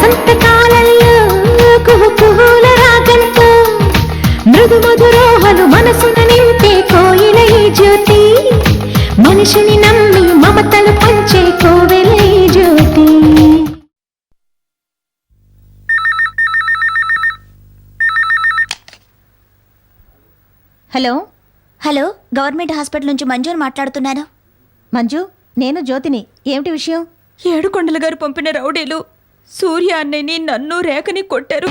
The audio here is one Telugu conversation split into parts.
కొంతకాలంలో కుహుకుహుల రాగంతో మృదు మధురోహలు మనసున నింపే కోయిల ఈ జ్యోతి మనిషిని నమ్మి మమతలు పంచే కోవెల ఈ జ్యోతి. హలో హలో, గవర్నమెంట్ హాస్పిటల్ నుంచి మంజుని మాట్లాడుతున్నాను. మంజు, నేను జ్యోతిని. ఏమిటి విషయం? ఏడుకొండల గారు పంపిన రౌడీలు సూర్య అన్నయ్యని నన్ను రేఖని కొట్టారు.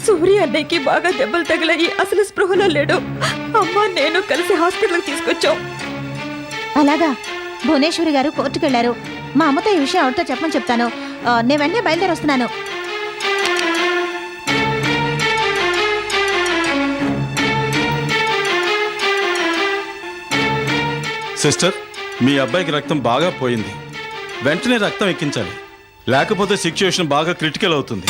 సూర్య అన్నయ్యకి బాగా దెబ్బలు తగిలాయి. అసలు స్పృహలో లేడు. అమ్మ నేను కలిసి హాస్పిటల్కి తీసుకొచ్చాం. అలాగా? భువనేశ్వరి గారు కోర్టుకు వెళ్లారు. మా అమ్మతో ఈ విషయం ఆవిడతో చెప్పమని చెప్తాను. నేను వెంటనే బయలుదేరి వస్తున్నాను. సిస్టర్, మీ అబ్బాయికి రక్తం బాగా పోయింది. వెంటనే రక్తం ఎక్కించాలి, లేకపోతే సిచ్యువేషన్ బాగా క్రిటికల్ అవుతుంది.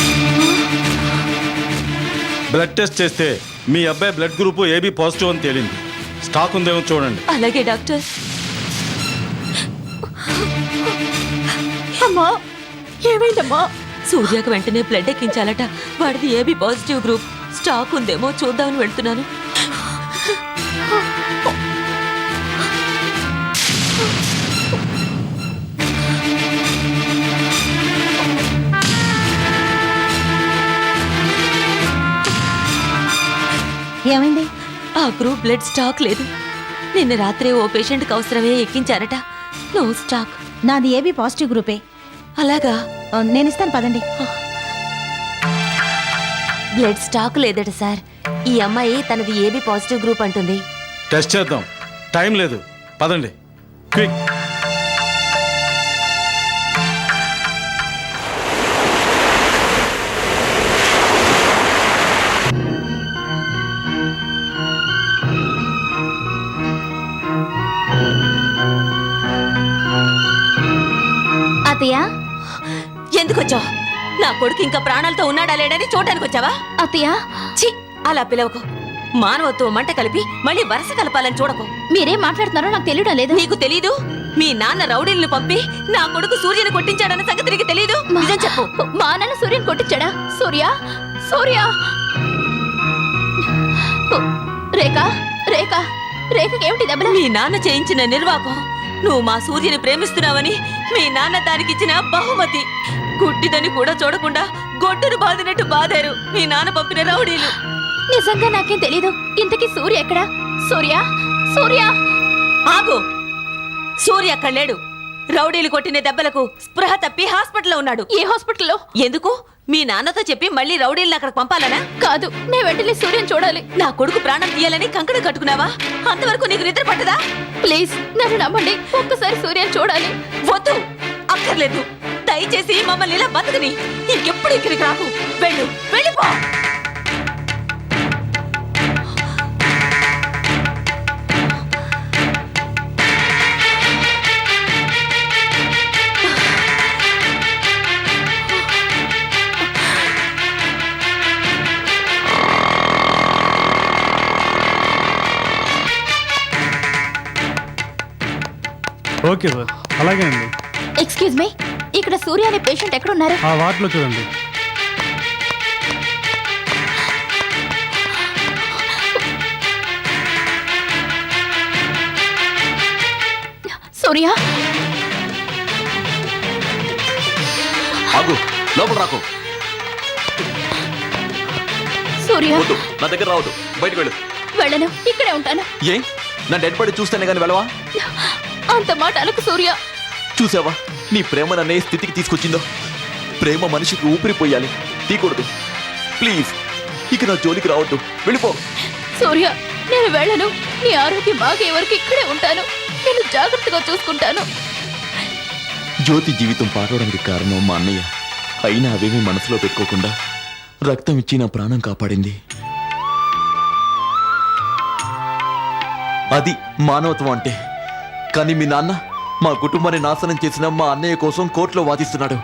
బ్లడ్ టెస్ట్ చేస్తే మీ అబ్బాయి బ్లడ్ గ్రూప్ AB పాజిటివ్ అని తేలింది. స్టాక్ ఉందేమో చూడండి. అలాగే డాక్టర్. అమ్మా, ఏమైందమ్మా? సూర్యకు వెంటనే బ్లడ్ ఎక్కించాలట. వాడిది AB పాజిటివ్ గ్రూప్. స్టాక్ ఉందేమో చూద్దామని వెళ్తున్నాను. ఏమైంది? ఆ గ్రూప్ బ్లడ్ స్టాక్ లేదు. నిన్న రాత్రే ఓ పేషెంట్కి అవసరమే ఎక్కించారట. No stock. నాది AB పాజిటివ్ గ్రూపే. అలాగా? నేను ఇస్తాను, పదండి. బ్లడ్ స్టాక్ లేదట సార్. ఈ అమ్మాయి తనది AB పాజిటివ్ గ్రూప్ అంటుంది. టెస్ట్ చేద్దాం, టైం లేదు. పదండి, క్విక్. అత్తయ్య, ఎందుకు వచ్చావు? నా కొడుకు ఇంకా ప్రాణాలతో ఉన్నాడా లేడని చూడడానికి వచ్చావా? అత్తయ్య, ఛీ, అలా పిలవకు. మానవత్వం మంట కలిపి మళ్ళీ వరుస కలపాలని చూడకు. మీరేం మాట్లాడుతున్నారో నాకు తెలియడం లేదు. నీకు తెలీదు? మీ నాన్న రౌడీలను పంపి నా కొడుకు సూర్యని కొట్టించాడన్న సంగతి నీకు తెలీదు? నిజం చెప్పు. మా నాన్న సూర్యని కొట్టించాడా? సూర్య సూర్య రేఖ రేఖ రేఖకి ఏమిటి దెబ్బలు? మీ నాన్న చేయించిన నిర్వాకం. నువ్వు మా సూర్యని ప్రేమిస్తున్నావని మీ నాన్న దానికిచ్చిన బహుమతి. గుడ్డిదని కూడా చూడకుండా గొడ్డును బాదినట్టు బాదారు మీ నాన్న పంపిన రౌడీలు. నిజంగా నాకేం తెలీదు. ఇంతకీ సూర్య ఎక్కడా? సూర్య సూర్య ఆగు. సూర్య అక్కడ లేడు. రౌడీలు కొట్టిన దెబ్బలకు స్పృహ తప్పి హాస్పిటల్లో ఉన్నాడు. ఏ హాస్పిటల్లో? ఎందుకు? మీ నాన్నతో చెప్పి మళ్ళీ రౌడీలను అక్కడికి పంపాలనా? కాదు, నేను వెంటనే సూర్యని చూడాలి. నా కొడుకు ప్రాణం తీయాలని కంకణం కట్టుకున్నావా? అంతవరకు నీకు నిద్ర పట్టదా? ప్లీజ్ నన్ను నమ్మండి. ఒక్కసారి సూర్యని చూడాలి. వద్దు, అక్కర్లేదు. దయచేసి మమ్మల్ని ఇలా బతకని. ఇంకెప్పుడు ఇక్కడికి రాకు. వెళ్ళు, వెళ్ళిపో. ఓకే సార్, అలాగే అండి. ఎక్స్క్యూజ్ మీ, ఇక్కడ సూర్య అనే పేషెంట్ ఎక్కడ ఉన్నారు? ఆ వార్డులో చూడండి. సూర్య ఆగు, లోపల రాకు. సూర్య వద్దు, నా దగ్గర రావద్దు. బయటకు వెళ్ళు. వెళ్ళను, ఇక్కడే ఉంటాను. ఏ, నా డెడ్ బాడీ చూస్తేనే కానీ వెళ్ళవా? అంత మాట అనకు సూర్య. చూసావా నీ ప్రేమ నన్నే స్థితికి తీసుకొచ్చిందో? ప్రేమ మనిషికి ఊపిరిపోయాలి, తీకూడదు. ప్లీజ్ ఇక నా జోలికి రావద్దు, వెళ్ళిపో. సూర్య నేను వెళ్ళను. నీ ఆరోగ్యం బాగా వరకు ఇక్కడే ఉంటాను. నేను జాగ్రత్తగా చూసుకుంటాను. జ్యోతి జీవితం పాడవడానికి కారణం మా అన్నయ్య. అయినా అవేమీ మనసులో పెట్టుకోకుండా రక్తం ఇచ్చి నా ప్రాణం కాపాడింది. అది మానవత్వం అంటే. కానీ మీ నాన్న మా కుటుంబాన్ని నాశనం చేసిన మా అన్నయ్య కోసం కోర్టులో వాదిస్తున్నాడు.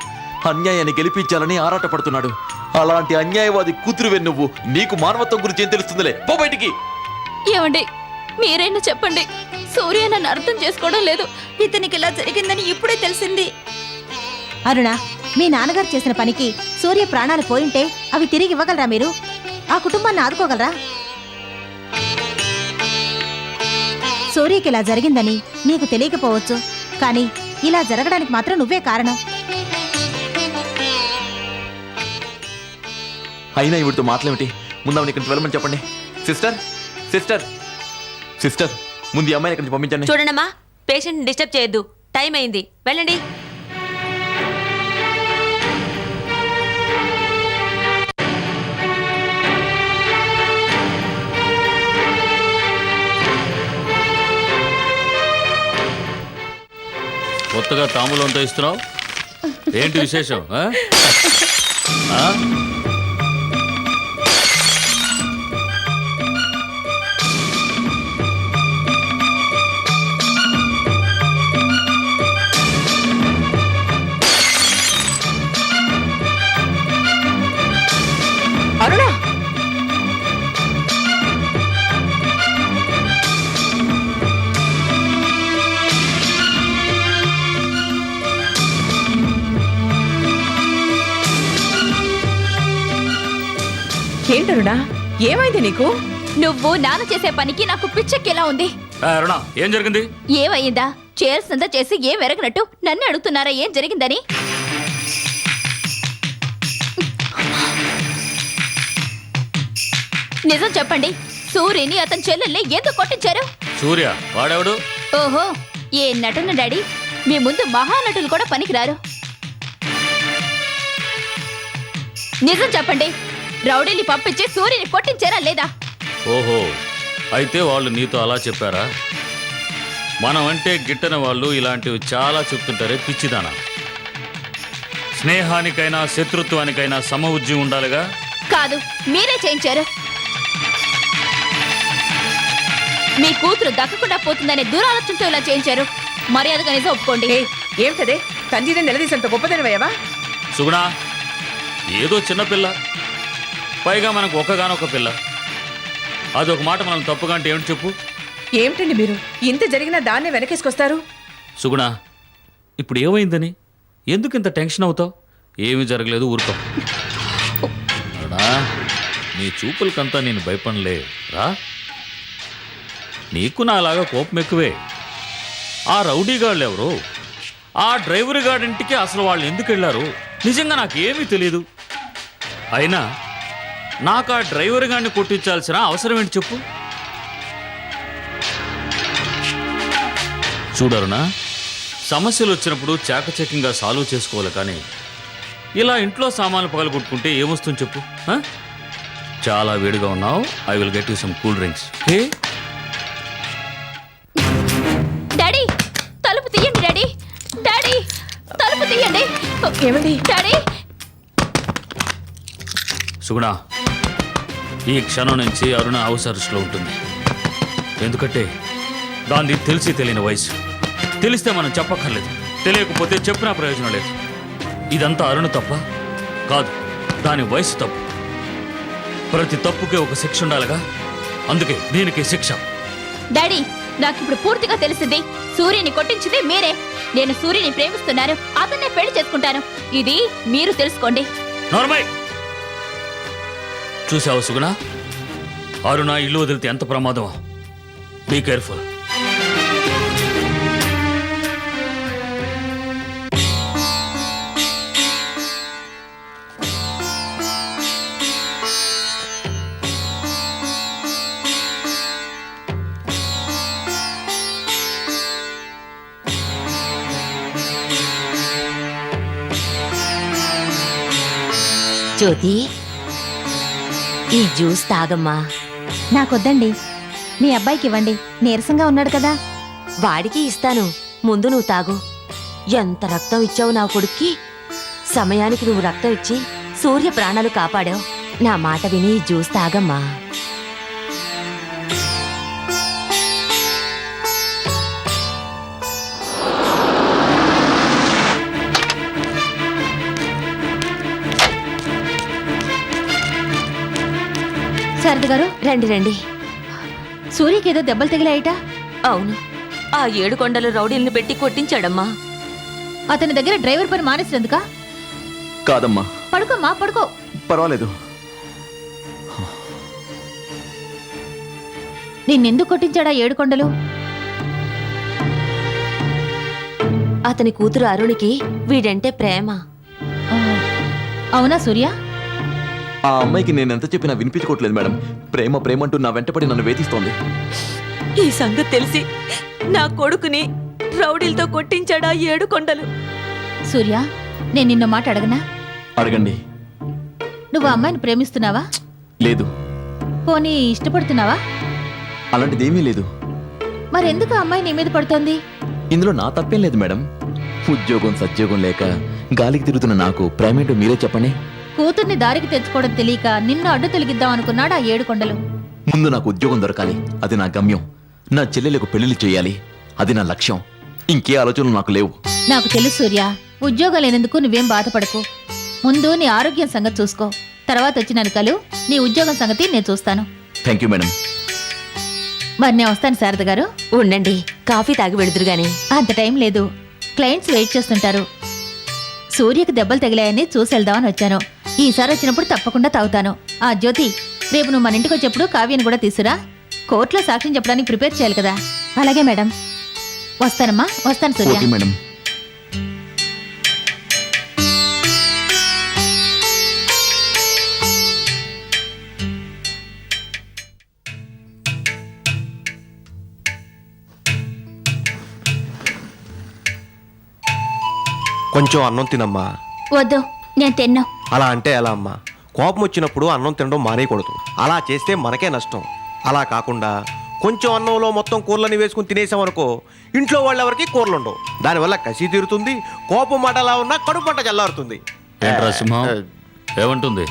అన్యాయాన్ని గెలిపించాలని ఆరాటపడుతున్నాడు. అలాంటి అన్యాయవాది కూతురువే నువ్వు. నీకు మానవత్వం గురించి ఏం తెలుస్తుందిలే, పో బయటికి. ఏమండి, మీరైనా చెప్పండి. సూర్య నన్ను అర్థం చేసుకోవడం లేదు. ఇతనికి ఇలా జరిగిందని ఇప్పుడే తెలిసింది. అరుణ, మీ నాన్నగారు చేసిన పనికి సూర్య ప్రాణాలు పోయింటే అవి తిరిగి ఇవ్వగలరా మీరు? ఆ కుటుంబాన్ని ఆదుకోగలరా? సూర్యకి ఇలా జరిగిందని నీకు తెలియకపోవచ్చు, కానీ ఇలా జరగడానికి మాత్రం నువ్వే కారణం. అయినా ఇవిడితో మాటలేమిటి? ముందు ఆమెను ఇక్కడి నుంచి వెళ్ళమని చెప్పండి. సిస్టర్ సిస్టర్ సిస్టర్, ముందు ఈ అమ్మాయిని ఇక్కడి నుంచి పంపించండి. చూడండమ్మా, పేషెంట్ డిస్టర్బ్ చేయొద్దు, టైం అయింది, వెళ్ళండి. కొత్తగా తాంబూలంతో ఇస్తున్నావు, ఏంటి విశేషం? ఆ? ఆ? అరుణ, ఏంటరుడా, ఏమైంది నీకు? నువ్వు నాన్న చేసే పనికి నాకు పిచ్చెక్కేలా ఉంది. అరుణ, ఏం జరిగింది? ఏమయ్యిందా? చేయాల్సిందా చేసి ఏం వెరగనట్టు నన్ను అడుగుతున్నారా ఏం జరిగిందని? నిజం చెప్పండి, సూర్యని అతని చెల్లెల్ని ఎందుకు కొట్టించారు? సూర్య వాడెవడు? ఓహో, ఏ నటన డాడీ, మీ ముందు మహానటులు కూడా పనికిరారు. నిజం చెప్పండి, రౌడీని పంపించి సూర్యుని కొట్టించారా లేదా? ఓహో, అయితే వాళ్ళు నీతో అలా చెప్పారా? మనం అంటే గిట్టన వాళ్ళు ఇలాంటివి చాలా చెప్తుంటారే పిచ్చిదానా. స్నేహానికైనా శత్రుత్వానికైనా సమఉజ్జీ ఉండాలిగా. కాదు, మీరే చేయించారు. మీ కూతురు దక్కకుండా పోతుందనే దురాలోచనతో ఇలా చేయించారు. మర్యాదగా నిజం ఒప్పుకోండి. ఏమిటదే, తండ్రిని నిలదీసేంత గొప్పదనివయ్యవా? సుగుణ, ఏదో చిన్నపిల్ల, పైగా మనకు ఒక్కగానొక్క పిల్ల. అదొక మాట మనం తప్పుగా అంటే ఏమిటి చెప్పు? ఏమిటండి మీరు, ఇంత జరిగినా దాన్నే వెనకేసుకొస్తారు? సుగుణ, ఇప్పుడు ఏమైందని ఎందుకు ఇంత టెన్షన్ అవుతావు? ఏమీ జరగలేదు, ఊరుకో. అరుణా, నీ చూపులకంతా నేను భయపడలే రా. నీకు నాలాగా కోపం ఎక్కువే. ఆ రౌడీ గాళ్ళు ఎవరు? ఆ డ్రైవర్ గాడింటికి అసలు వాళ్ళు ఎందుకు వెళ్ళారు నిజంగా నాకేమీ తెలీదు. అయినా నాకు ఆ డ్రైవర్ గాడిని కొట్టించాల్సిన అవసరం ఏంటి చెప్పు? చూడరునా, సమస్యలు వచ్చినప్పుడు చాకచక్యంగా సాల్వ్ చేసుకోవాలి, కానీ ఇలా ఇంట్లో సామాన్లు పగలగొట్టుకుంటే ఏమొస్తుంది చెప్పు? చాలా వేడిగా ఉన్నావు, I will get you some cool drinks. Hey daddy, తలుపు తీయండి. డాడీ, డాడీ, తలుపు తీయండి. ఏమండి? డాడీ, సుగుణ, ఈ క్షణం నుంచి అరుణ హౌస్ అరెస్ట్లో ఉంటుంది. ఎందుకంటే దాన్ని తెలిసి తెలియని వయసు. తెలిస్తే మనం చెప్పక్కర్లేదు, తెలియకపోతే చెప్పినా ప్రయోజనం లేదు. ఇదంతా అరుణ తప్ప కాదు, దాని వయసు తప్పు. ప్రతి తప్పుకి ఒక శిక్ష ఉండాలిగా, అందుకే దీనికి శిక్ష. డాడీ, నాకు ఇప్పుడు పూర్తిగా తెలిసింది. సూర్యుని కొట్టించింది మీరే. నేను సూర్యుని ప్రేమిస్తున్నాను, అతన్నే పెళ్లి చేసుకుంటాను. ఇది మీరు తెలుసుకోండి. నార్మల్. చూసావు సుగుణ, అరుణ ఇల్లు వదిలితే ఎంత ప్రమాదమో. Be careful. జ్యోతి, ఈ జ్యూస్ తాగమ్మా. నాకొద్దండి, మీ అబ్బాయికి ఇవ్వండి, నీరసంగా ఉన్నాడు కదా. వాడికి ఇస్తాను, ముందు నువ్వు తాగు. ఎంత రక్తం ఇచ్చావు నా కొడుక్కి. సమయానికి నువ్వు రక్తం ఇచ్చి సూర్య ప్రాణాలు కాపాడావు. నా మాట విని ఈ జ్యూస్ తాగమ్మా. శారద గారు, రండి రండి. సూర్యకి ఏదో దెబ్బలు తగిలాయట. అవును, ఆ 7 కొండల రౌడీల్ని పెట్టి కొట్టించాడమ్మా. అతని దగ్గర డ్రైవర్ పని మానేసినందుకా? కాదమ్మా, పడుకోమ్మా, పడుకో. పర్వాలేదు. నిన్నెందుకు కొట్టించాడా ఏడుకొండలు? అతని కూతురు అరుణికి వీడంటే ప్రేమ. ఆ, అవునా సూర్య? ఆ అమ్మాయికి నేను ఎంత చెప్పినా వినిపించుకోవట్లేదు మేడం. ప్రేమ ప్రేమ అంటూ నా వెంటపడి నన్ను వేధిస్తోంది. ఈ సంగతి తెలిసి నా కొడుకుని రౌడీలతో కొట్టించాడా ఏడుకొండలు. సూర్య, నేను నిన్న మాట అడగనా? అడగండి. నువ్వు ఆ అమ్మాయిని ప్రేమిస్తున్నావా? లేదు, పోనీ ఇష్టపడుతున్నావా? అలాంటిదేమీ లేదు. మరెందుకు ఆ అమ్మాయి నీ మీద పడుతోంది? ఇందులో నా తప్పేం లేదు మేడం. ఉద్యోగం సద్యోగం లేక గాలికి తిరుగుతున్న నాకు ప్రేమేంటో మీరే చెప్పండి. కూతుర్ని దారికి తెచ్చుకోవడం తెలియక నిన్ను అడ్డు తొలగిద్దాం అనుకున్నాడు ఆ ఏడుకొండలు. ముందు నాకు ఉద్యోగం దొరకాలి, అది నా గమ్యం. నా చెల్లెలకు పెళ్లిళ్ళు చేయాలి, అది నా లక్ష్యం. ఇంకే ఆలోచనలు నాకు లేవు. నాకు తెలుసు సూర్య, ఉద్యోగం లేనందుకు నువ్వేం బాధపడకు. ముందు నీ ఆరోగ్యం సంగతి చూసుకో, తర్వాత వచ్చి నన్ను కలు. నీ ఉద్యోగం సంగతి నేను చూస్తాను. Thank you madam. మరి నేను వస్తాను శారద గారు. ఉండండి, కాఫీ తాగి వెళుదురు గాని. అంత టైం లేదు, క్లయింట్స్ వెయిట్ చేస్తుంటారు. సూర్యకి దెబ్బలు తగిలాయని చూసి వెళ్దామని వచ్చాను. ఈసారి వచ్చినప్పుడు తప్పకుండా తాగుతాను. ఆ జ్యోతి, రేపు నువ్వు మన ఇంటికి వచ్చేప్పుడు కావ్యను కూడా తీసురా. కోర్టులో సాక్ష్యం చెప్పడానికి ప్రిపేర్ చేయాలి కదా. అలాగే మేడం. వస్తానమ్మా, వస్తాను సూర్య. Okay madam. కొంచెం అన్నం తినమ్మా. వద్దు, నేను తిన్నా. అలా అంటే ఎలా అమ్మా? కోపం వచ్చినప్పుడు అన్నం తినడం మానేయకూడదు. అలా చేస్తే మనకే నష్టం. అలా కాకుండా కొంచెం అన్నంలో మొత్తం కూరలని వేసుకుని తినేసామనుకో, ఇంట్లో వాళ్ళెవరికి కూరలు ఉండవు. దానివల్ల కసి తీరుతుంది, కోపం మాట అలా ఉన్నా కడుపు పంట చల్లారుతుంది. ఏంట్రా సింహం, ఏమంటుంది?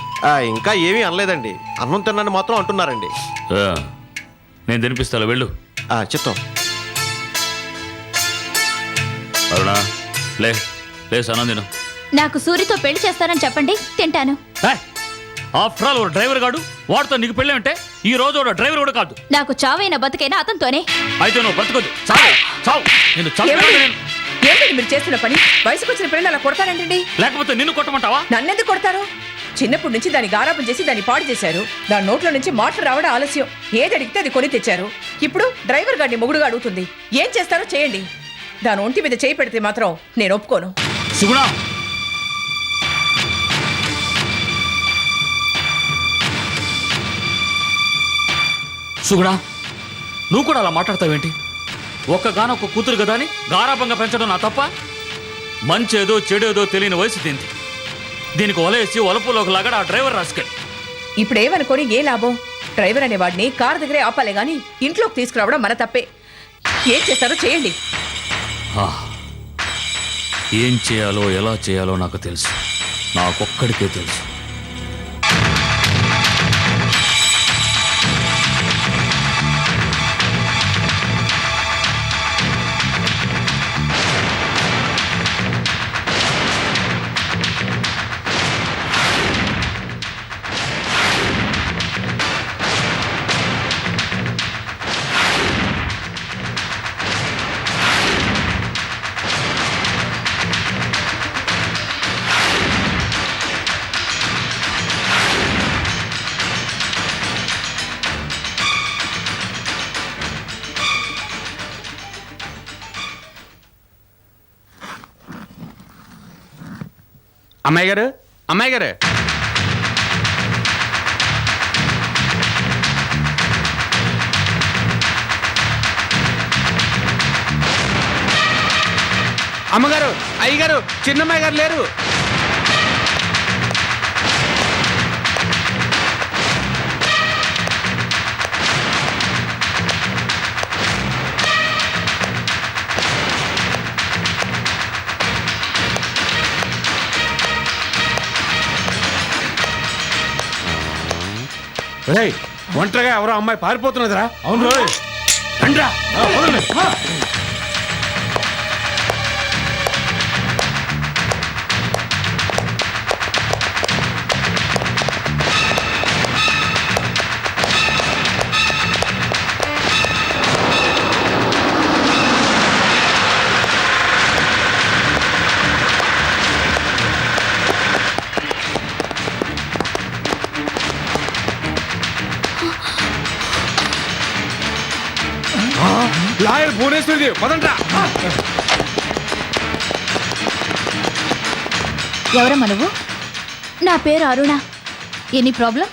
ఇంకా ఏమీ అనలేదండి, అన్నం తిన్నాను మాత్రం అంటున్నారండి. ఆ, నేను తినిపిస్తాను, వెళ్ళు. చిత్తం. అరుణా, లే లే, సనం తిను. నాకు సూర్యతో పెళ్లి చేస్తానని చెప్పండి, తింటాను. ఆఫ్టర్ ఆల్ డ్రైవర్ గాడు, వాడితో నీకు పెళ్ళి అంటే ఈ రోజు వాడు డ్రైవర్ కూడా కాదు. నాకు చావైన బతుకైనా అతనితోనే. అయితే నువ్వు బ్రతకొద్దు, చావు చావు. నేను చంపేవాడిని నేను. ఏంటండి మీరు చేస్తున్న పని? వయసుకు వచ్చిన పిల్లలు అలా కొడతారంటండి. లేకపోతే నిన్ను కొట్టమంటావా? నన్నెందుకు కొడతారు? చిన్నప్పటి నుంచి దాన్ని గారాబం చేసి దాన్ని పాడు చేశారు. దాని నోట్లో నుంచి మాటలు రావడం ఆలస్యం. ఏది అడిగితే అది కొని తెచ్చారు. ఇప్పుడు డ్రైవర్ గారిని మొగుడుగా అడుగుతుంది. ఏం చేస్తారో చేయండి. దాని ఒంటి మీద చేయి పెడితే మాత్రం నేను ఒప్పుకోను. సుగుణ, సుగుణ, నువ్వు కూడా అలా మాట్లాడతావేంటి? ఒక్కగానొక్క కూతురు కదా అని గారాబంగా పెంచడం నా తప్ప? మంచేదో చెడేదో తెలియని వయసు తింది. దీనికి వలేసి వలపులోకి లాగడ ఆ డ్రైవర్ రాసుకెళ్ళి. ఇప్పుడేమనుకోని ఏ లాభం? డ్రైవర్ అనేవాడిని కారు దగ్గరే ఆపాలే గాని ఇంట్లోకి తీసుకురావడం మన తప్పే. ఏం చేస్తారో చేయండి. ఏం చేయాలో ఎలా చేయాలో నాకు తెలుసు, నాకొక్కడికే తెలుసు. అమ్మాయి గారు, అమ్మాయి గారు, అమ్మగారు, అయ్యగారు, చిన్నమ్మాయి గారు లేరు. ఒంటరిగా ఎవరో అమ్మాయి పారిపోతున్నదిరా. అవును రోయ్, రండ్రా. లాయర్ భువనేశ్వరిది పదండ్రా. ఎవరమ్మా నువ్వు? నా పేరు Aruna. Any problem?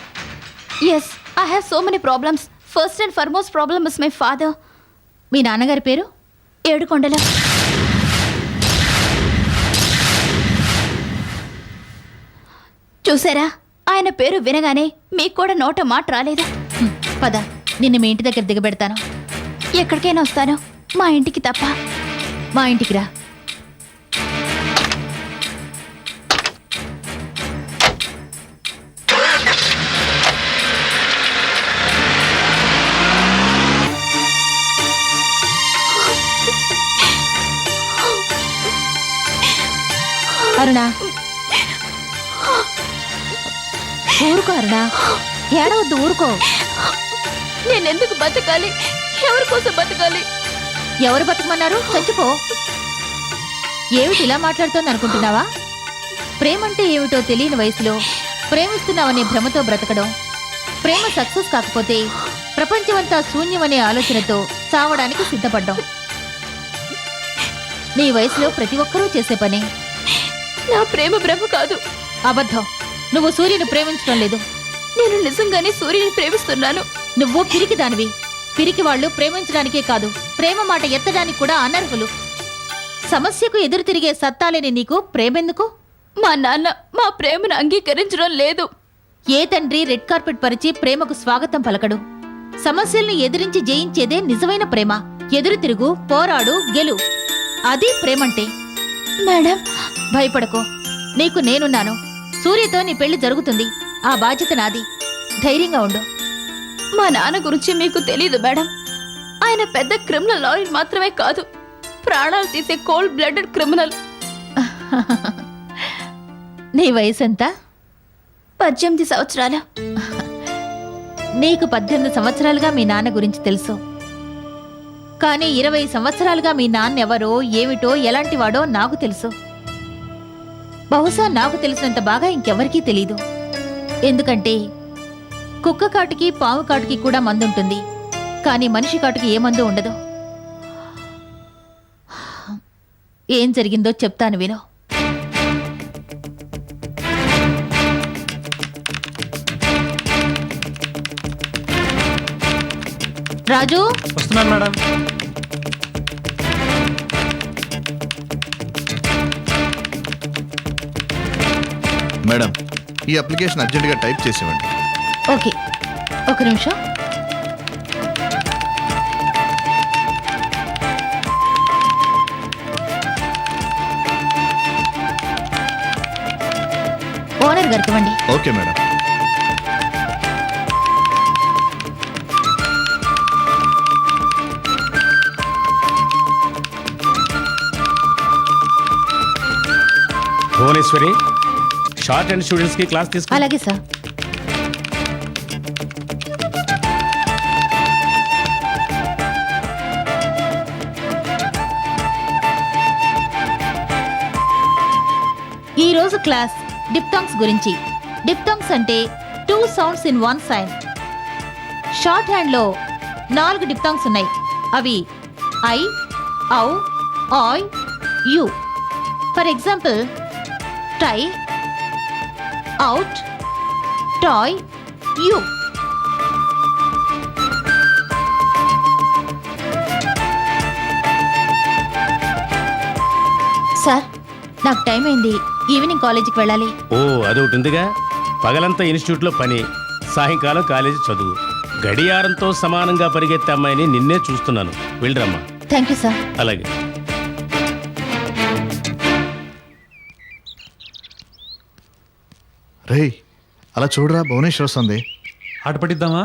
Yes, I have so many problems. First and foremost problem is my father. మీ నాన్నగారి పేరు? ఏడుకొండల. చూసారా, ఆయన పేరు వినగానే మీకు కూడా నోట మాట రాలేదా? పద, నిన్ను మీ ఇంటి దగ్గర దిగబెడతాను. ఎక్కడికైనా వస్తాను, మా ఇంటికి తప్ప. మా ఇంటికి రా. అరుణ, ఊరుకో అరుణ, ఏడవద్దు, ఊరుకో. నేనెందుకు బతకాలి? ఎవరి కోసం బతకాలి? ఎవరు బతకమన్నారు? చచ్చిపో. ఏమిటి ఇలా మాట్లాడుతోంది అనుకుంటున్నావా? ప్రేమంటే ఏమిటో తెలియని వయసులో ప్రేమిస్తున్నావనే భ్రమతో బ్రతకడం, ప్రేమ సక్సెస్ కాకపోతే ప్రపంచమంతా శూన్యమనే ఆలోచనతో చావడానికి సిద్ధపడ్డం నీ వయసులో ప్రతి ఒక్కరూ చేసే పని. నా ప్రేమ భ్రమ కాదు. అబద్ధం. నువ్వు సూర్యుని ప్రేమించడం లేదు. నేను నిజంగానే సూర్యుని ప్రేమిస్తున్నాను. నువ్వు పిరికి దానివి. పిరికి వాళ్ళు ప్రేమించడానికే కాదు, ప్రేమ మాట ఎత్తడానికి కూడా అనర్హులు. సమస్యకు ఎదురు తిరిగే సత్తాలేని నీకు ప్రేమెందుకు? మా నాన్న మా ప్రేమను అంగీకరించడం లేదు. ఏ తండ్రి రెడ్ కార్పెట్ పరిచి ప్రేమకు స్వాగతం పలకడు. సమస్యలను ఎదిరించి జయించేదే నిజమైన ప్రేమ. ఎదురు తిరుగు, పోరాడు, గెలు. అది ప్రేమంటే. మేడం, భయపడకో, నీకు నేనున్నాను. సూర్యతో నీ పెళ్లి జరుగుతుంది. ఆ బాధ్యత నాది. ధైర్యంగా ఉండు. మా నాన్న గురించి మీకు తెలీదు మేడం. ఆయన పెద్ద క్రిమినల్ లాయర్ మాత్రమే కాదు, ప్రాణాలు తీసే కోల్డ్ బ్లడెడ్ క్రిమినల్. నీ వయసెంత? 18 సంవత్సరాలు. నీకు 18 సంవత్సరాలుగా మీ నాన్న గురించి తెలుసు. కానీ 20 సంవత్సరాలుగా మీ నాన్న ఎవరో, ఏమిటో, ఎలాంటి వాడో నాకు తెలుసు. బహుశా నాకు తెలిసినంత బాగా ఇంకెవరికీ తెలీదు. ఎందుకంటే కుక్క కాటుకి, పాము కాటుకి కూడా మందుంటుంది, కానీ మనిషి కాటుకి ఏ మందు ఉండదు. ఏం జరిగిందో చెప్తాను విను. రాజు, వస్తున్నాను మేడం. మేడం, ఈ అప్లికేషన్ అర్జెంటుగా టైప్ చేసివ్వండి. ఓకే, ఒక నిమిషం. ఓనర్ గారికి ఇవ్వండి. Okay madam. Bhuvaneshwari, short and students కి క్లాస్ తీసుకో. అలాగే సార్. ఈ రోజు క్లాస్ డిప్టాంగ్స్ గురించి. డిప్టాంగ్స్ అంటే 2 sounds in 1 sign. Shorthand లో 4 డిప్టాంగ్స్ ఉన్నాయి. అవి ఐ, ఔ, ఆయ్, యు. For example, tie, out, toy, you. Sir, నాకు టైం అయింది. ఈవినింగ్ కాలేజీకి వెళ్ళాలి. ఓ, అదొకటి ఉందిగా. పగలంతా ఇన్స్టిట్యూట్లో పని, సాయంకాలం కాలేజీ చదువు. గడియారంతో సమానంగా పరిగెత్తే అమ్మాయిని నిన్నే చూస్తున్నాను. వెళ్ళరమ్మా. Thank you sir. అలాగే. రేయ్, అలా చూడరా, భువనేశ్వర్ వస్తుంది. ఆట పట్టిద్దామా?